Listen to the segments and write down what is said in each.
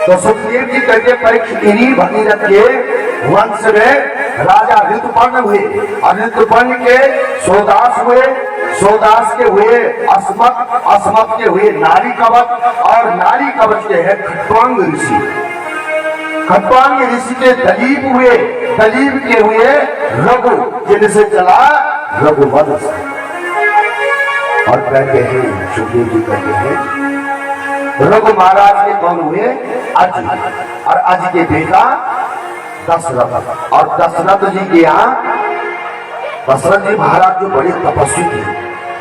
तो सुखदेव जी कहते परीक्षित इन्हीं भगीरथ के वंश में राजा ऋतुपर्ण हुए और ऋतुपर्ण के सोदास हुए, सोदास के हुए अस्मक, अस्मक के हुए नारी कवच और नारी कवच के है खट्वांग ऋषि। खट्वांग ऋषि के दलीप हुए, दलीप के हुए रघु, जिनसे चला रघुवंश। और कहते हैं सुखदेव जी कहते हैं रघु महाराज के कौन हुए? अज, और अज के बेटा दशरथ। और दशरथ जी के यहाँ दशरथ जी महाराज जो बड़े तपस्वी थे,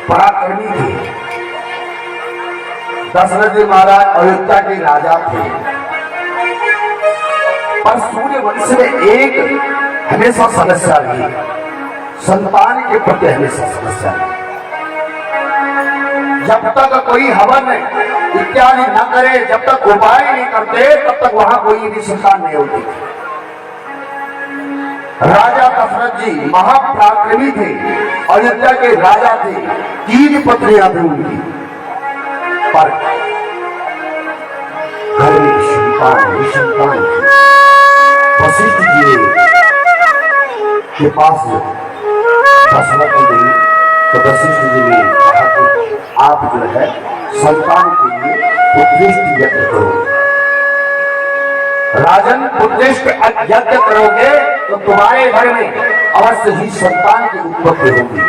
पराक्रमी थे। दशरथ जी महाराज अयोध्या के राजा थे, पर सूर्य वंश में एक हमेशा समस्या रही, संतान के प्रति हमेशा समस्या रही। जब तक कोई हवन इत्यादि न करे, जब तक उपाय नहीं करते, तब तक वहां कोई भी संतान नहीं होती। राजा दशरथ जी महापराक्रमी थे, अयोध्या के राजा थे, 3 पत्नियां थी उनकी, पर घर में निसंतान वशिष्ठ जी के पास दशरथ जी गई तो वशिष्ठ जी ने कहा कि आप जो है संतान के लिए पुत्रेष्टि यज्ञ करो। राजन, पुत्रेष्टि यज्ञ करोगे तो तुम्हारे घर में अवश्य ही संतान की उत्पत्ति होगी।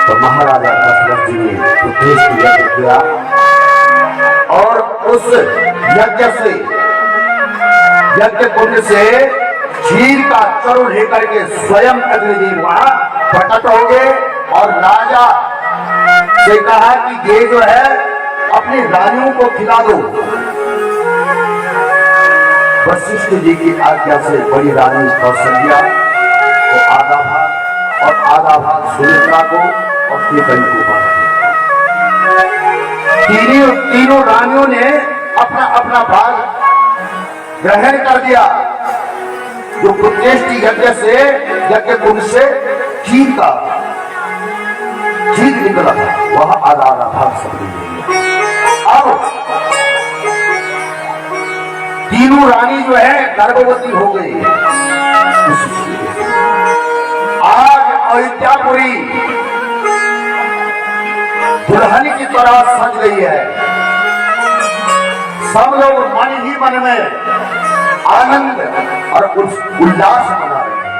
तो महाराजा दशरथ जी ने पुत्रेष्टि यज्ञ किया और उस यज्ञ से, यज्ञ कुंड से क्षीर का चरु लेकर के स्वयं अग्निदेव वहां प्रकट हो गए और राजा से कहा कि ये जो है अपनी रानियों को खिला दो। वशिष्ठ जी की आज्ञा से बड़ी रानी कौशल्या को आधा भाग और आधा भाग सुमित्रा को और केकई को बांट दिया। तीनों रानियों ने अपना अपना भाग ग्रहण कर दिया। जो पुत्रेष्टि यज्ञ से, यज्ञ कुंड से क्षीर का क्षीर निकला था, वह आधा आधा भाग सबने लिया। अब तीनों रानी जो है गर्भवती हो गई। आज अयोध्यापुरी दुल्हन की तरह सज गई है। सब लोग मन ही मन में आनंद और उल्लास मना रहे हैं।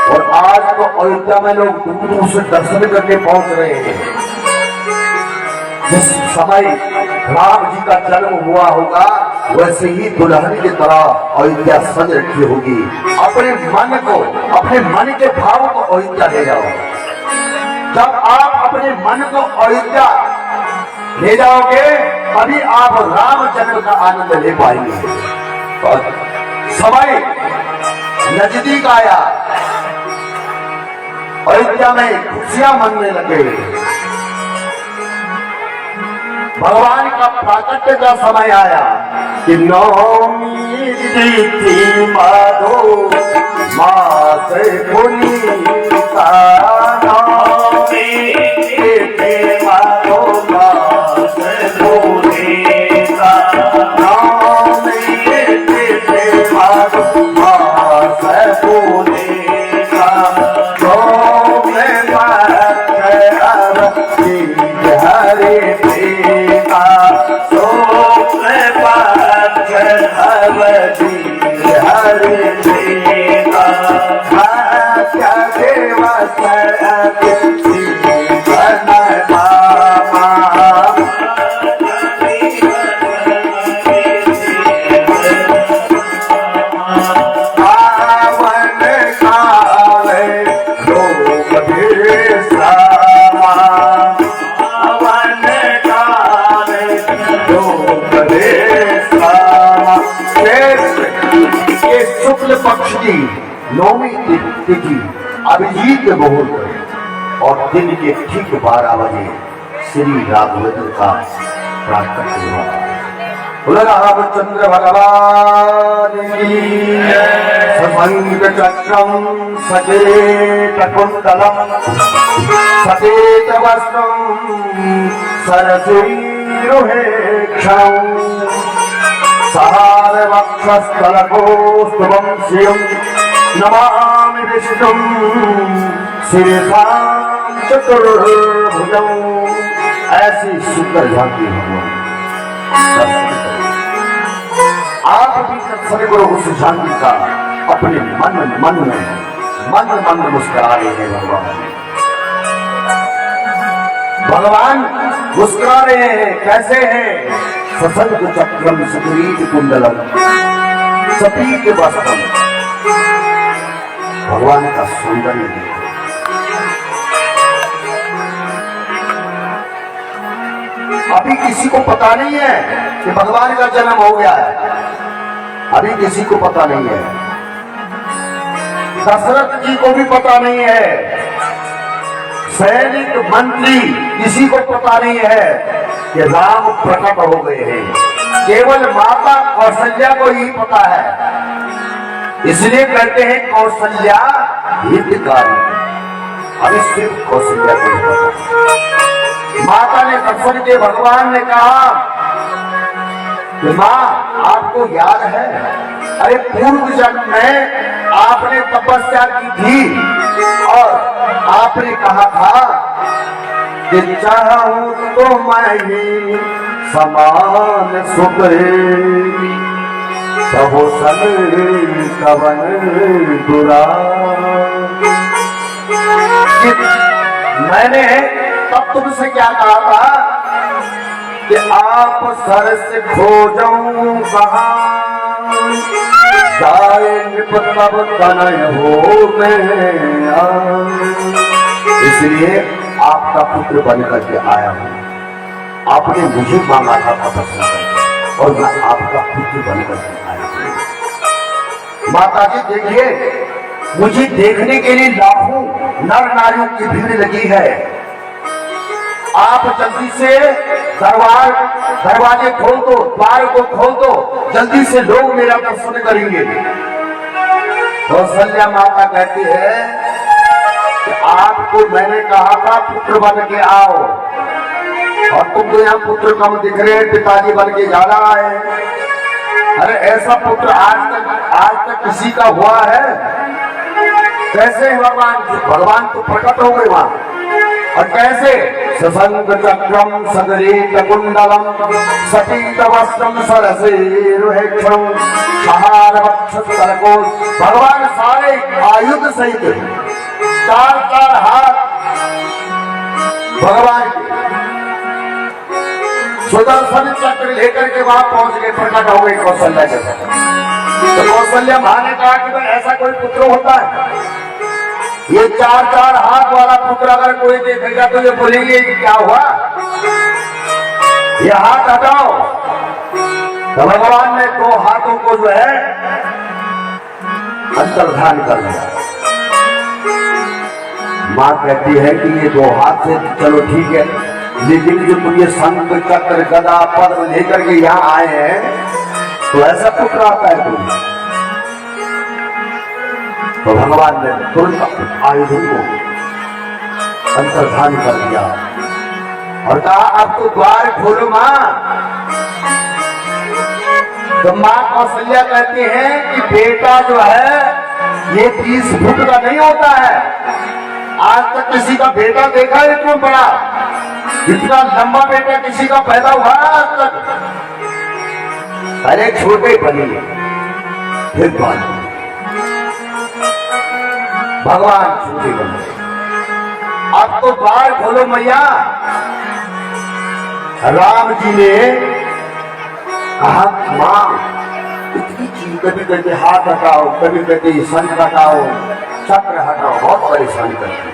और आज तो अयोध्या में लोग दूर दूर से दर्शन करके पहुंच रहे हैं। जिस समय राम जी का जन्म हुआ होगा वैसे ही दुल्हन की तरह अयोध्या सज रखी होगी। अपने मन को, अपने मन के भाव को अयोध्या ले जाओ। जब आप अपने मन को अयोध्या ले जाओगे अभी आप राम जन्म का आनंद ले पाएंगे। तो समय नजदीक आया, अयोध्या में खुशियां मनने लगे। भगवान का प्राकट्य का समय आया कि नवमी तिथि माधो मास पुनीता, नवमी तिथि माधो मास पुनीता, नवमी तिथि माधो मास पुनीता, सोमे पार्थ हरे पिता, सोमे पार्थ हरे पिता, भाग्य देवा पक्ष की नौवीं तिथि अभिजीत मुहूर्त और दिन के ठीक 12 बजे श्री राघवेंद्र का प्राकट्य हुआ। रामचंद्र भगवान की सशंख चक्रम सचेत कुंडलम सचेत वस्त्रम सरसीरुहेक्षणं सहार वक्षस्थलकोस्तुभं श्रियं नमामि विष्णुं शिरसां चतुर्भुजं। ऐसी सुंदर झांकी भगवान आप भी सत्संग करो उस शांति का अपने मन मन मुस्कुरा रहे हैं भगवान मुस्कुरा रहे हैं। कैसे हैं? सशंख चक्रम सुग्रीव कुंडलम सपीत वस्त्रम। भगवान का सौंदर्य देखो। अभी किसी को पता नहीं है कि भगवान का जन्म हो गया है, अभी किसी को पता नहीं है। दशरथ जी को भी पता नहीं है, सैनिक मंत्री किसी को पता नहीं है कि राम प्रकट हो गए हैं। केवल माता कौशल्या को ही पता है। इसलिए कहते हैं कौशल्या हितकारी। अभी सिर्फ कौशल्या को ही पता। माता ने दर्शन के भगवान ने कहा कि माँ आपको याद है, अरे पूर्व जन्म में आपने तपस्या की थी और आपने कहा था कि चाहूं तो मैं ही समान सुखी सबो सन कवन बुरा। मैंने तब तुमसे क्या कहा था कि आप सर से खोजूं कहां जाए तब तनय हो मैं। इसलिए आपका पुत्र बनकर के आया हूं। आपने मुझे मांगा था तपस्या और मैं आपका पुत्र बनकर के आया हूं। माता जी देखिए, मुझे देखने के लिए लाखों नर नारियों की भीड़ लगी है। आप जल्दी से दरवाजे खोल दो, द्वार को खोल दो, जल्दी से लोग मेरा दर्शन करेंगे। कौशल्या माता कहती है कि आपको मैंने कहा था पुत्र बन के आओ, और तुम तो यहाँ पुत्र कम दिख रहे हैं, पिताजी बन के जा रहा है। अरे ऐसा पुत्र आज तक किसी का हुआ है? कैसे भगवान तो प्रकट हो गए वहां। और कैसे? सशंख चक्रम सगरीत कुंडलम सटीत वस्त्रम सरसीरुहेक्षणं सहार वक्षस्थलकोश। भगवान सारे आयुध सहित चार हाथ भगवान के सुदर्शन चक्र लेकर के वहां पहुंच गए, प्रकट हो गए कौशल्या के साथ। तो कौशल्या मां ने कहा कि ऐसा कोई पुत्र होता है? ये चार हाथ वाला पुत्र अगर कोई देखेगा तो ये बोलेंगे कि क्या हुआ, ये हाथ हटाओ। तो भगवान ने दो हाथों को जो है अंतर्धान कर लिया। मां कहती है कि ये दो हाथ से चलो ठीक है, लेकिन जो तुम ये शंख चक्र गदा पद्म लेकर के यहाँ आए हैं तो ऐसा पुत्र आता है तुम? तो भगवान ने तुरंत आयुधों को अंतर्धान कर दिया और कहा अब तो द्वार खोलो मां। तो मां कौशल्या कहती हैं कि बेटा जो है ये 30 फुट का नहीं होता है। आज तक किसी का बेटा देखा है इतना बड़ा, इतना लंबा बेटा किसी का पैदा हुआ आज तक? अरे छोटे बनी फिर बात भगवान छोटे बने। अब तो द्वार खोलो मैया। राम जी ने कहा मां इतनी चीज, कभी कहते हाथ हटाओ, कभी कहते शंख हटाओ, चक्र हटाओ, बहुत परेशान करती।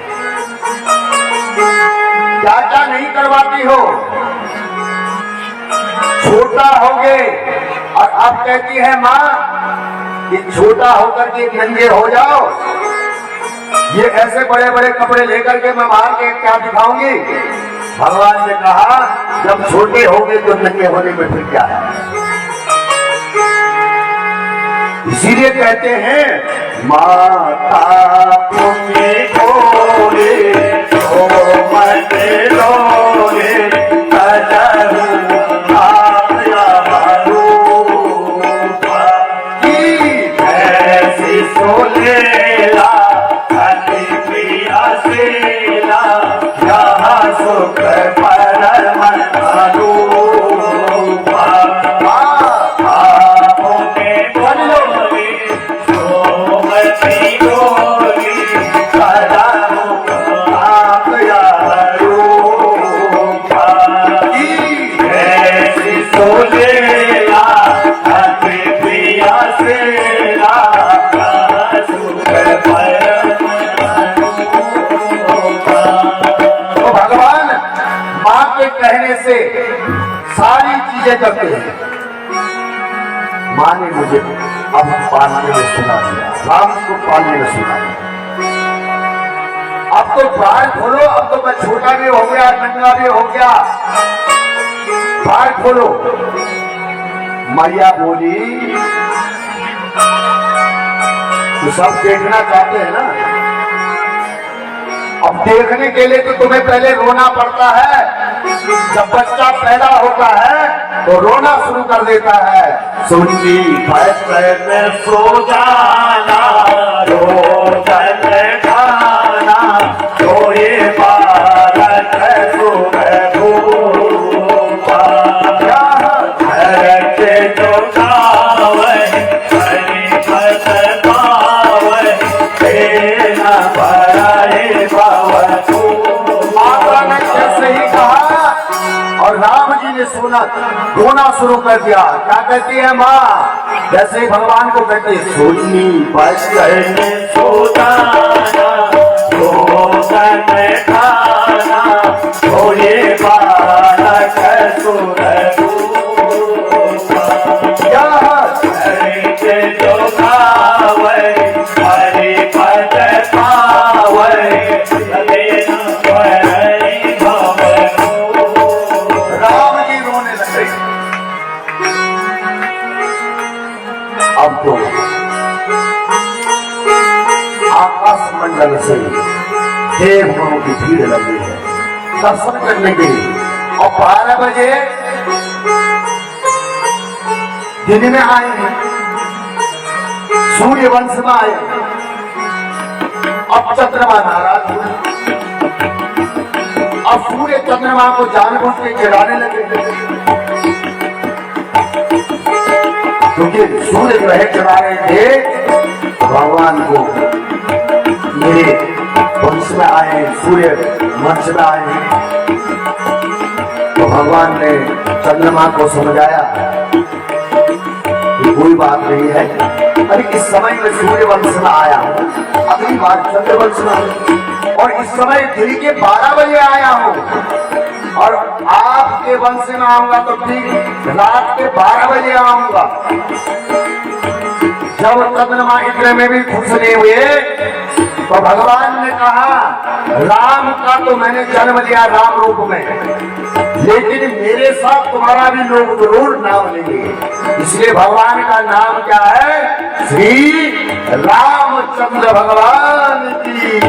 क्या क्या नहीं करवाती हो? छोटा हो गए और अब कहती है मां कि छोटा होकर के नंगे हो जाओ। ये ऐसे बड़े बड़े कपड़े लेकर के मैं मार के क्या दिखाऊंगी? भगवान ने कहा जब छोटे हो गए तो नंगे होने में फिर क्या है? इसीलिए कहते हैं माता तुम्हें बोले तो मत रोले कजहू आया रूपा की ऐसी सोलेला अति प्रिया सेला यहाँ सुख परम रूपा कहने से सारी चीजें करते हैं। माँ ने मुझे अब पालने में सुना दिया, राम को पालने में सुना दिया। अब तो द्वार खोलो, अब तो मैं छोटा भी हो गया, नंगा भी हो गया, द्वार खोलो। मैया बोली तो सब देखना चाहते हैं ना, अब देखने के लिए तो तुम्हें पहले रोना पड़ता है। जब बच्चा पैदा होता है तो रोना शुरू कर देता है। सुनती में सो जाना, रोदन खाना, रोए बालक सुबह भूपा, घर के जो खावे हरि भत पावे, तेना बड़ाए बाबा माता ने कैसे ही कहा और राम जी ने सुना, रोना शुरू कर दिया। क्या कहती है माँ? जैसे ही भगवान को कहते सुनी बचन सोदाना, रोदन खाना, रोए बालक सुबह भूपा, के जो खावे हरि भत पावे, राम जी रोने लगे। अब तो आकाश मंडल से देवगणों की भीड़ लगी है दर्शन करने के लिए। और 12 बजे दिन में आए हैं, सूर्य वंश में आए। अब चंद्रमा नाराज हुए, अब सूर्य चंद्रमा को जानबूझ के गिराने लगे, क्योंकि सूर्य ग्रह चढ़ा रहे थे भगवान को। मेरे वंश में आए, सूर्य वंश में आए, तो भगवान ने चंद्रमा को समझाया कि कोई बात नहीं है, अरे इस समय में सूर्य वंश में आया हूं, अगली बार चंद्र वंश में आया, और इस समय दिन के 12 बजे आया हूं, और आपके वंश में आऊंगा तो ठीक रात के 12 बजे आऊंगा। जब चंद्रमा इतने में भी खुश नहीं हुए तो भगवान ने कहा राम का तो मैंने जन्म लिया राम रूप में, लेकिन मेरे साथ तुम्हारा भी लोग जरूर नाम लेंगे। इसलिए भगवान का नाम क्या है? श्री रामचंद्र भगवान की।